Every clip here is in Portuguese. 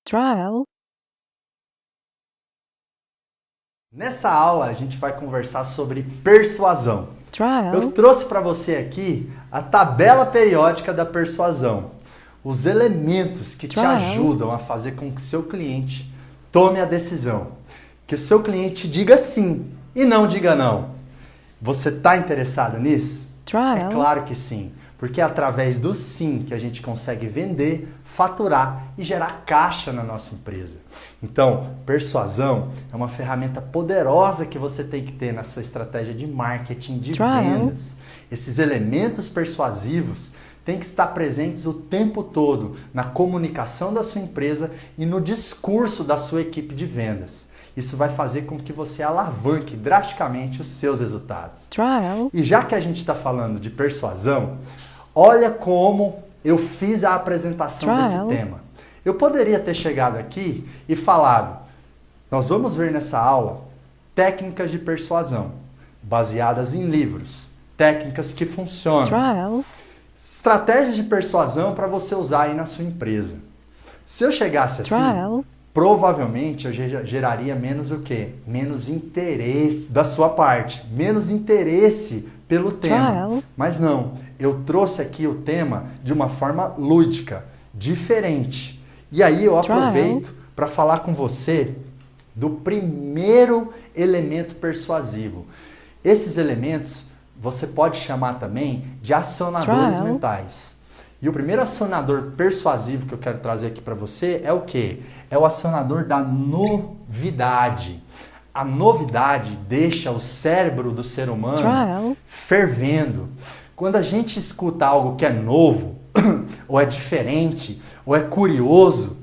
trial, Nessa aula a gente vai conversar sobre persuasão. Eu trial, trouxe para você aqui a tabela periódica da persuasão, os elementos que te Trial. ajudam a fazer com que seu cliente tome a decisão, que o seu cliente diga sim e não diga não. Você está interessado nisso? trial, É claro que sim, porque é através do sim que a gente consegue vender, faturar e gerar caixa na nossa empresa. Então, persuasão é uma ferramenta poderosa que você tem que ter na sua estratégia de marketing, de Trial. vendas. Esses elementos persuasivos têm que estar presentes o tempo todo na comunicação da sua empresa e no discurso da sua equipe de vendas. Isso vai fazer com que você alavanque drasticamente os seus resultados. trial, E já que a gente está falando de persuasão, olha como eu fiz a apresentação Trial. desse tema. Eu poderia ter chegado aqui e falado, nós vamos ver nessa aula técnicas de persuasão, baseadas em livros, técnicas que funcionam, trial, estratégias de persuasão para você usar aí na sua empresa. Se eu chegasse assim, trial, provavelmente eu geraria menos o quê? Menos interesse da sua parte, menos interesse pelo tema. Trial. Mas não, eu trouxe aqui o tema de uma forma lúdica, diferente. E aí eu Trial. aproveito para falar com você do primeiro elemento persuasivo. Esses elementos você pode chamar também de acionadores Trial. mentais. E o primeiro acionador persuasivo que eu quero trazer aqui para você é o quê? É o acionador da novidade. A novidade deixa o cérebro do ser humano Trial. fervendo. Quando a gente escuta algo que é novo, ou é diferente, ou é curioso,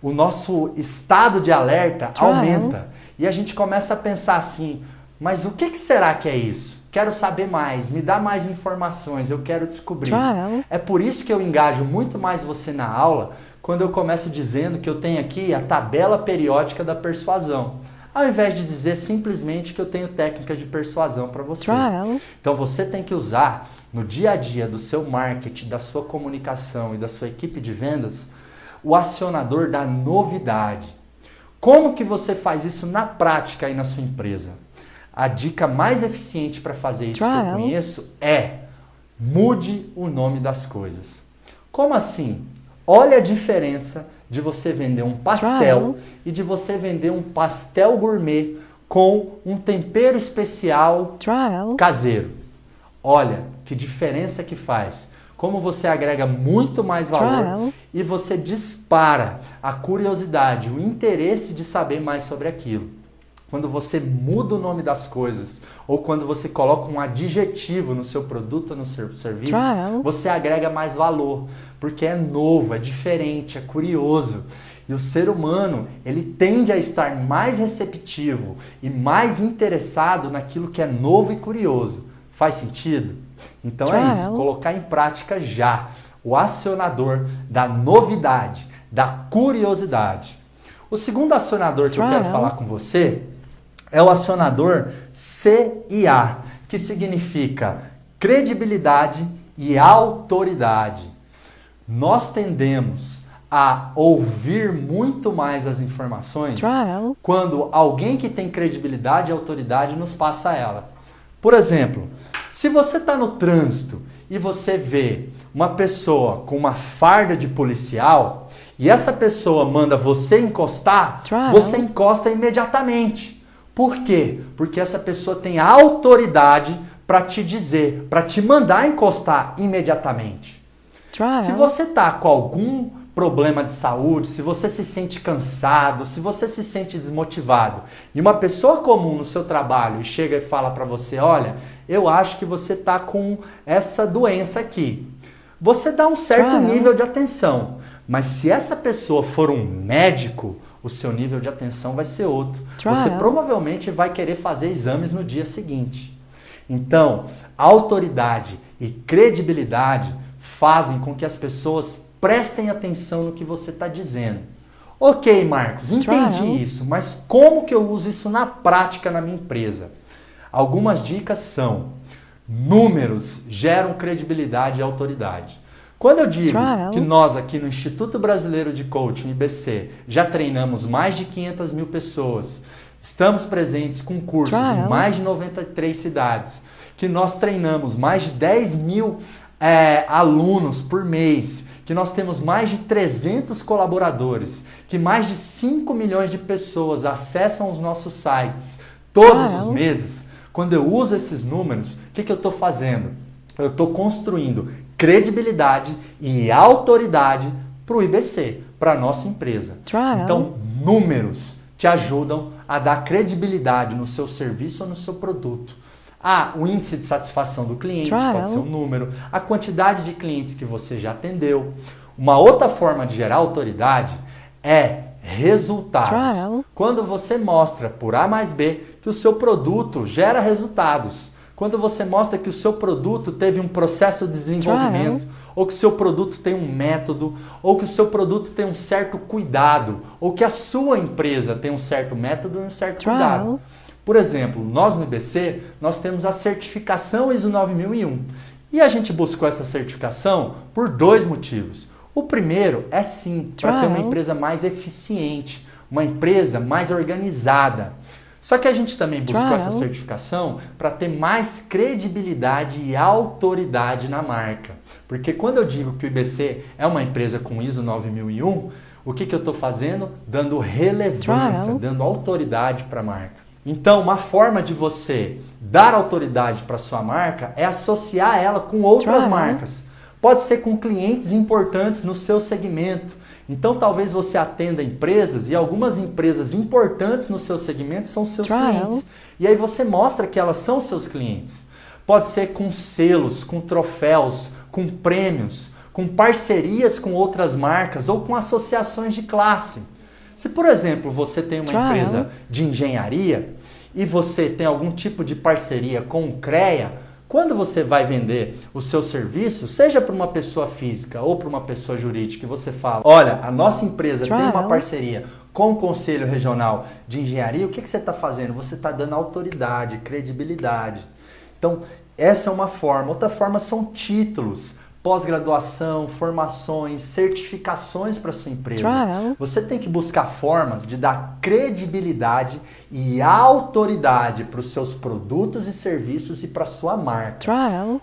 o nosso estado de alerta Trial. aumenta. E a gente começa a pensar assim, mas o que será que é isso? Quero saber mais, me dá mais informações, eu quero descobrir. Trial. É por isso que eu engajo muito mais você na aula quando eu começo dizendo que eu tenho aqui a tabela periódica da persuasão, ao invés de dizer simplesmente que eu tenho técnicas de persuasão para você. Trial. Então você tem que usar no dia a dia do seu marketing, da sua comunicação e da sua equipe de vendas o acionador da novidade. Como que você faz isso na prática aí na sua empresa? A dica mais eficiente para fazer isso que eu Trial. conheço é mude o nome das coisas. Como assim? Olha a diferença de você vender um pastel Trial. e de você vender um pastel gourmet com um tempero especial trial, caseiro. Olha que diferença que faz. Como você agrega muito mais valor Trial. e você dispara a curiosidade, o interesse de saber mais sobre aquilo. Quando você muda o nome das coisas ou quando você coloca um adjetivo no seu produto ou no seu serviço, Trial. você agrega mais valor, porque é novo, é diferente, é curioso. E o ser humano, ele tende a estar mais receptivo e mais interessado naquilo que é novo e curioso. Faz sentido? Então é isso, Trial. colocar em prática já o acionador da novidade, da curiosidade. O segundo acionador que eu quero Trial. falar com você é o acionador CIA, que significa credibilidade e autoridade. Nós tendemos a ouvir muito mais as informações Trial. quando alguém que tem credibilidade e autoridade nos passa ela. Por exemplo, se você está no trânsito e você vê uma pessoa com uma farda de policial e essa pessoa manda você encostar, Trial. você encosta imediatamente. Por quê? Porque essa pessoa tem autoridade para te dizer, para te mandar encostar imediatamente. trial, Se você está com algum problema de saúde, se você se sente cansado, se você se sente desmotivado e uma pessoa comum no seu trabalho chega e fala para você, olha, eu acho que você está com essa doença aqui. Você dá um certo Trial. nível de atenção, mas se essa pessoa for um médico, o seu nível de atenção vai ser outro. Trial. Você provavelmente vai querer fazer exames no dia seguinte. Então, autoridade e credibilidade fazem com que as pessoas prestem atenção no que você está dizendo. Ok, Marcos, entendi Trial. isso, mas como que eu uso isso na prática na minha empresa? Algumas dicas são: números geram credibilidade e autoridade. Quando eu digo Trial. que nós aqui no Instituto Brasileiro de Coaching, IBC, já treinamos mais de 500 mil pessoas, estamos presentes com cursos em mais de 93 cidades, que nós treinamos mais de 10 mil alunos por mês, que nós temos mais de 300 colaboradores, que mais de 5 milhões de pessoas acessam os nossos sites todos os meses. Quando eu uso esses números, o que eu estou fazendo? Eu estou construindo credibilidade e autoridade para o IBC, para a nossa empresa. Então, números te ajudam a dar credibilidade no seu serviço ou no seu produto. O índice de satisfação do cliente pode ser um número, a quantidade de clientes que você já atendeu. Uma outra forma de gerar autoridade é resultados. Quando você mostra por A mais B que o seu produto gera resultados. Quando você mostra que o seu produto teve um processo de desenvolvimento, ou que o seu produto tem um método, ou que o seu produto tem um certo cuidado, ou que a sua empresa tem um certo método e um certo cuidado. Por exemplo, nós no IBC, nós temos a certificação ISO 9001. E a gente buscou essa certificação por 2 motivos. O primeiro é sim, para ter uma empresa mais eficiente, uma empresa mais organizada. Só que a gente também buscou essa certificação para ter mais credibilidade e autoridade na marca. Porque quando eu digo que o IBC é uma empresa com ISO 9001, o que eu estou fazendo? Dando relevância, dando autoridade para a marca. Então, uma forma de você dar autoridade para sua marca é associar ela com outras marcas. Pode ser com clientes importantes no seu segmento. Então, talvez você atenda empresas e algumas empresas importantes no seu segmento são seus clientes. E aí você mostra que elas são seus clientes. Pode ser com selos, com troféus, com prêmios, com parcerias com outras marcas ou com associações de classe. Se, por exemplo, você tem uma empresa de engenharia e você tem algum tipo de parceria com o CREA, quando você vai vender o seu serviço, seja para uma pessoa física ou para uma pessoa jurídica, você fala, olha, a nossa empresa tem uma parceria com o Conselho Regional de Engenharia, o que você está fazendo? Você está dando autoridade, credibilidade. Então, essa é uma forma. Outra forma são títulos. Pós-graduação, formações, certificações para sua empresa. Você tem que buscar formas de dar credibilidade e autoridade para os seus produtos e serviços e para a sua marca.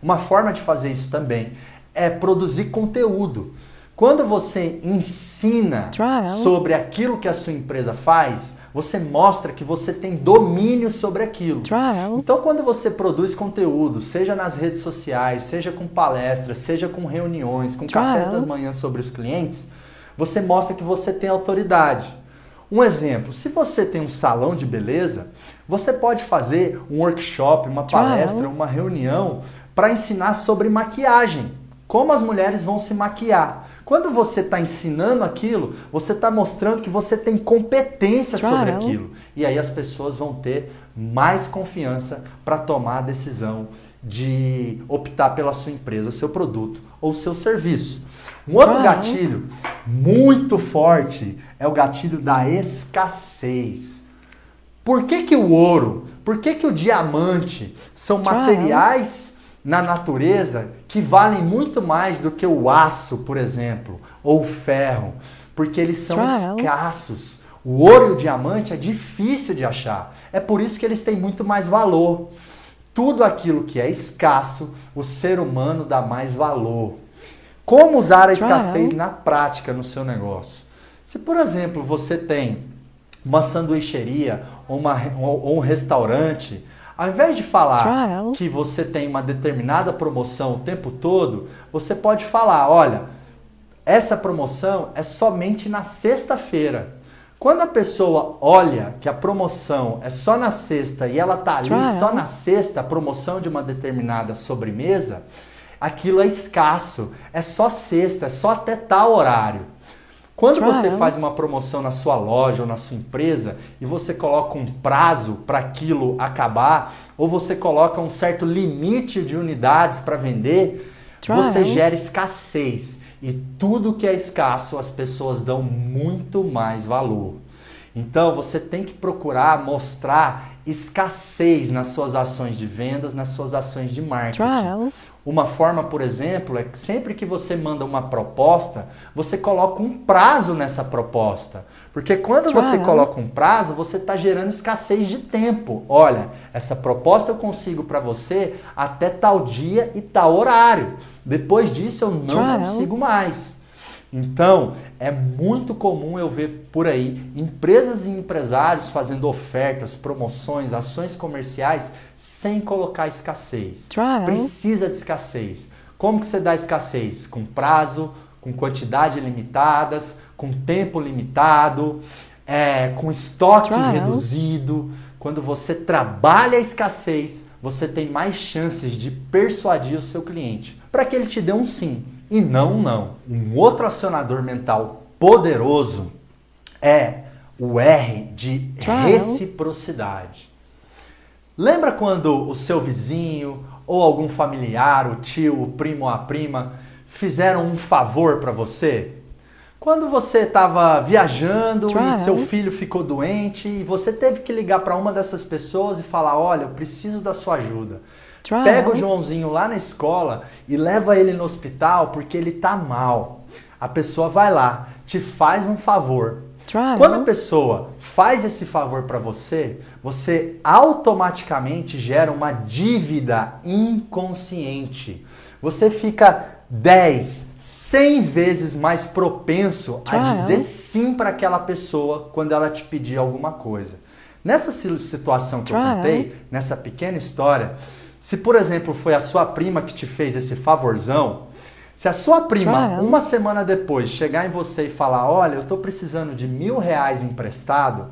Uma forma de fazer isso também é produzir conteúdo. Quando você ensina sobre aquilo que a sua empresa faz, você mostra que você tem domínio sobre aquilo. Então, quando você produz conteúdo, seja nas redes sociais, seja com palestras, seja com reuniões, com cafés da manhã sobre os clientes, você mostra que você tem autoridade. Um exemplo, se você tem um salão de beleza, você pode fazer um workshop, uma palestra, uma reunião para ensinar sobre maquiagem. Como as mulheres vão se maquiar. Quando você está ensinando aquilo, você está mostrando que você tem competência sobre aquilo. E aí as pessoas vão ter mais confiança para tomar a decisão de optar pela sua empresa, seu produto ou seu serviço. Um outro gatilho muito forte é o gatilho da escassez. Por que o ouro, por que o diamante são materiais na natureza que valem muito mais do que o aço, por exemplo, ou o ferro, porque eles são escassos. O ouro e o diamante é difícil de achar. É por isso que eles têm muito mais valor. Tudo aquilo que é escasso, o ser humano dá mais valor. Como usar a escassez na prática no seu negócio? Se, por exemplo, você tem uma sanduicheria ou um restaurante, ao invés de falar que você tem uma determinada promoção o tempo todo, você pode falar, olha, essa promoção é somente na sexta-feira. Quando a pessoa olha que a promoção é só na sexta e ela está ali só na sexta, a promoção de uma determinada sobremesa, aquilo é escasso, é só sexta, é só até tal horário. Quando você faz uma promoção na sua loja ou na sua empresa e você coloca um prazo para aquilo acabar, ou você coloca um certo limite de unidades para vender, você gera escassez. E tudo que é escasso as pessoas dão muito mais valor. Então, você tem que procurar mostrar escassez nas suas ações de vendas, nas suas ações de marketing. Uma forma, por exemplo, é que sempre que você manda uma proposta, você coloca um prazo nessa proposta. Porque quando você coloca um prazo, você está gerando escassez de tempo. Olha, essa proposta eu consigo para você até tal dia e tal horário. Depois disso eu não consigo mais. Então, é muito comum eu ver por aí empresas e empresários fazendo ofertas, promoções, ações comerciais sem colocar escassez. Precisa de escassez. Como que você dá escassez? Com prazo, com quantidade limitadas, com tempo limitado, com estoque reduzido. Quando você trabalha a escassez, você tem mais chances de persuadir o seu cliente para que ele te dê um sim. E não um não. Um outro acionador mental poderoso é o R de reciprocidade. Lembra quando o seu vizinho ou algum familiar, o tio, o primo ou a prima, fizeram um favor para você? Quando você estava viajando e seu filho ficou doente e você teve que ligar para uma dessas pessoas e falar, olha, eu preciso da sua ajuda. Pega o Joãozinho lá na escola e leva ele no hospital porque ele tá mal. A pessoa vai lá, te faz um favor. Quando a pessoa faz esse favor para você, você automaticamente gera uma dívida inconsciente. Você fica 10, 100 vezes mais propenso a dizer sim para aquela pessoa quando ela te pedir alguma coisa. Nessa situação que eu contei, nessa pequena história, se, por exemplo, foi a sua prima que te fez esse favorzão, se a sua prima, uma semana depois, chegar em você e falar, olha, eu estou precisando de R$1.000 emprestado,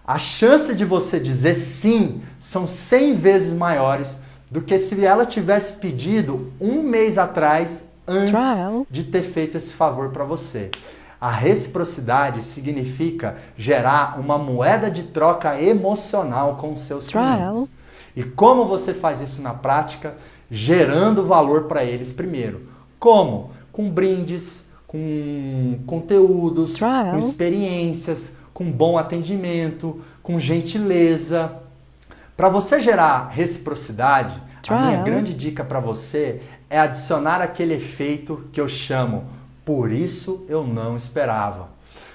a chance de você dizer sim são 100 vezes maiores do que se ela tivesse pedido um mês atrás, antes de ter feito esse favor para você. A reciprocidade significa gerar uma moeda de troca emocional com os seus clientes. E como você faz isso na prática? Gerando valor para eles primeiro. Como? Com brindes, com conteúdos, com experiências, com bom atendimento, com gentileza. Para você gerar reciprocidade, a minha grande dica para você é adicionar aquele efeito que eu chamo por isso eu não esperava.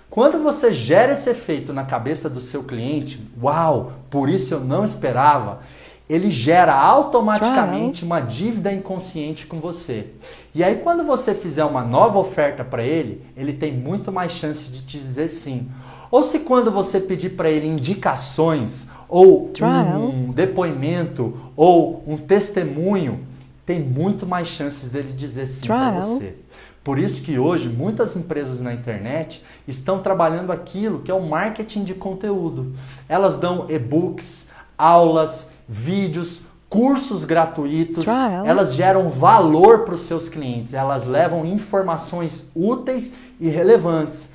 Quando você gera esse efeito na cabeça do seu cliente, uau, por isso eu não esperava, ele gera automaticamente uma dívida inconsciente com você. E aí quando você fizer uma nova oferta para ele, ele tem muito mais chance de te dizer sim. Ou se quando você pedir para ele indicações, ou um depoimento, ou um testemunho, tem muito mais chances dele dizer sim para você. Por isso que hoje muitas empresas na internet estão trabalhando aquilo que é o marketing de conteúdo. Elas dão e-books, aulas, vídeos, cursos gratuitos, elas geram valor para os seus clientes, elas levam informações úteis e relevantes.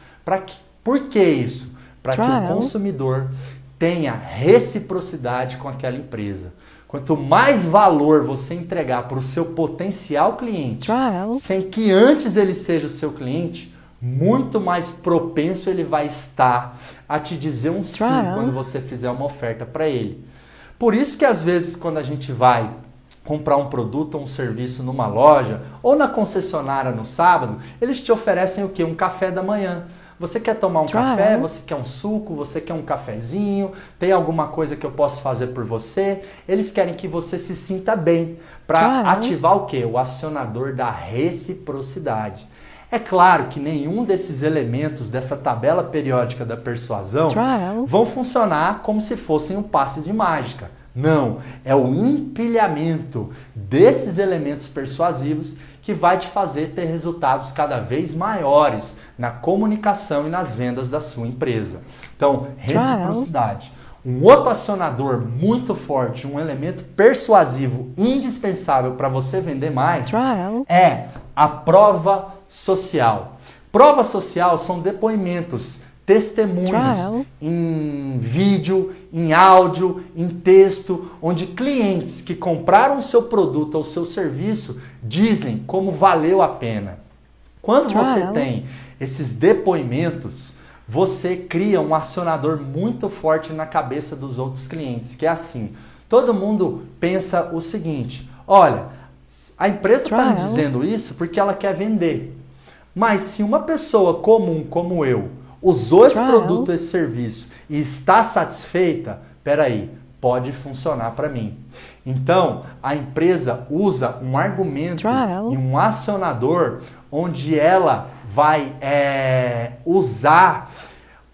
Por que isso? Para que o consumidor tenha reciprocidade com aquela empresa. Quanto mais valor você entregar para o seu potencial cliente, sem que antes ele seja o seu cliente, muito mais propenso ele vai estar a te dizer um sim quando você fizer uma oferta para ele. Por isso que às vezes quando a gente vai comprar um produto ou um serviço numa loja ou na concessionária no sábado, eles te oferecem o quê? Um café da manhã. Você quer tomar um café? Você quer um suco? Você quer um cafezinho? Tem alguma coisa que eu posso fazer por você? Eles querem que você se sinta bem para ativar o quê? O acionador da reciprocidade. É claro que nenhum desses elementos dessa tabela periódica da persuasão vão funcionar como se fossem um passe de mágica. Não, é o empilhamento desses elementos persuasivos que vai te fazer ter resultados cada vez maiores na comunicação e nas vendas da sua empresa. Então, reciprocidade. Um outro acionador muito forte, um elemento persuasivo indispensável para você vender mais é a prova social. Prova social são depoimentos, testemunhos em vídeo, em áudio, em texto, onde clientes que compraram o seu produto ou o seu serviço dizem como valeu a pena. Quando você tem esses depoimentos, você cria um acionador muito forte na cabeça dos outros clientes, que é assim, todo mundo pensa o seguinte, olha, a empresa está me dizendo isso porque ela quer vender, mas se uma pessoa comum como eu usou esse produto, esse serviço e está satisfeita, peraí, pode funcionar para mim. Então, a empresa usa um argumento e um acionador onde ela vai usar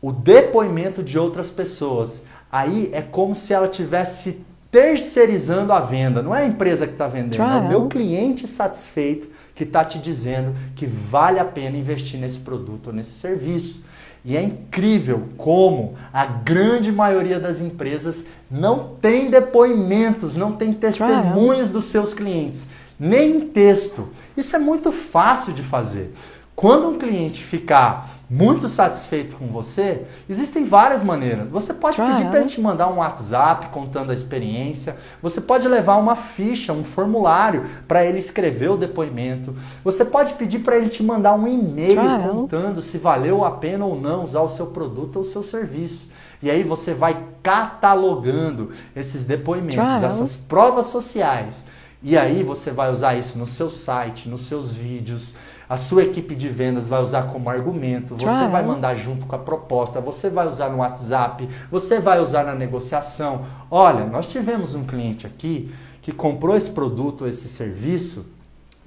o depoimento de outras pessoas. Aí é como se ela estivesse terceirizando a venda. Não é a empresa que está vendendo, é o meu cliente satisfeito que está te dizendo que vale a pena investir nesse produto ou nesse serviço. E é incrível como a grande maioria das empresas não tem depoimentos, não tem testemunhas dos seus clientes, nem em texto. Isso é muito fácil de fazer. Quando um cliente ficar muito satisfeito com você, existem várias maneiras. Você pode pedir para ele te mandar um WhatsApp contando a experiência. Você pode levar uma ficha, um formulário para ele escrever o depoimento. Você pode pedir para ele te mandar um e-mail contando se valeu a pena ou não usar o seu produto ou o seu serviço. E aí você vai catalogando esses depoimentos, essas provas sociais. E aí você vai usar isso no seu site, nos seus vídeos. A sua equipe de vendas vai usar como argumento, você vai mandar junto com a proposta, você vai usar no WhatsApp, você vai usar na negociação. Olha, nós tivemos um cliente aqui que comprou esse produto, esse serviço,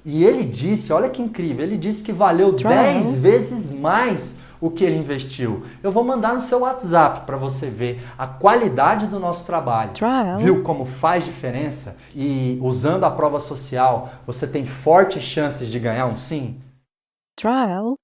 e ele disse, olha que incrível, ele disse que valeu 10 vezes mais o que ele investiu. Eu vou mandar no seu WhatsApp para você ver a qualidade do nosso trabalho. Viu como faz diferença? E usando a prova social, você tem fortes chances de ganhar um sim? Trial.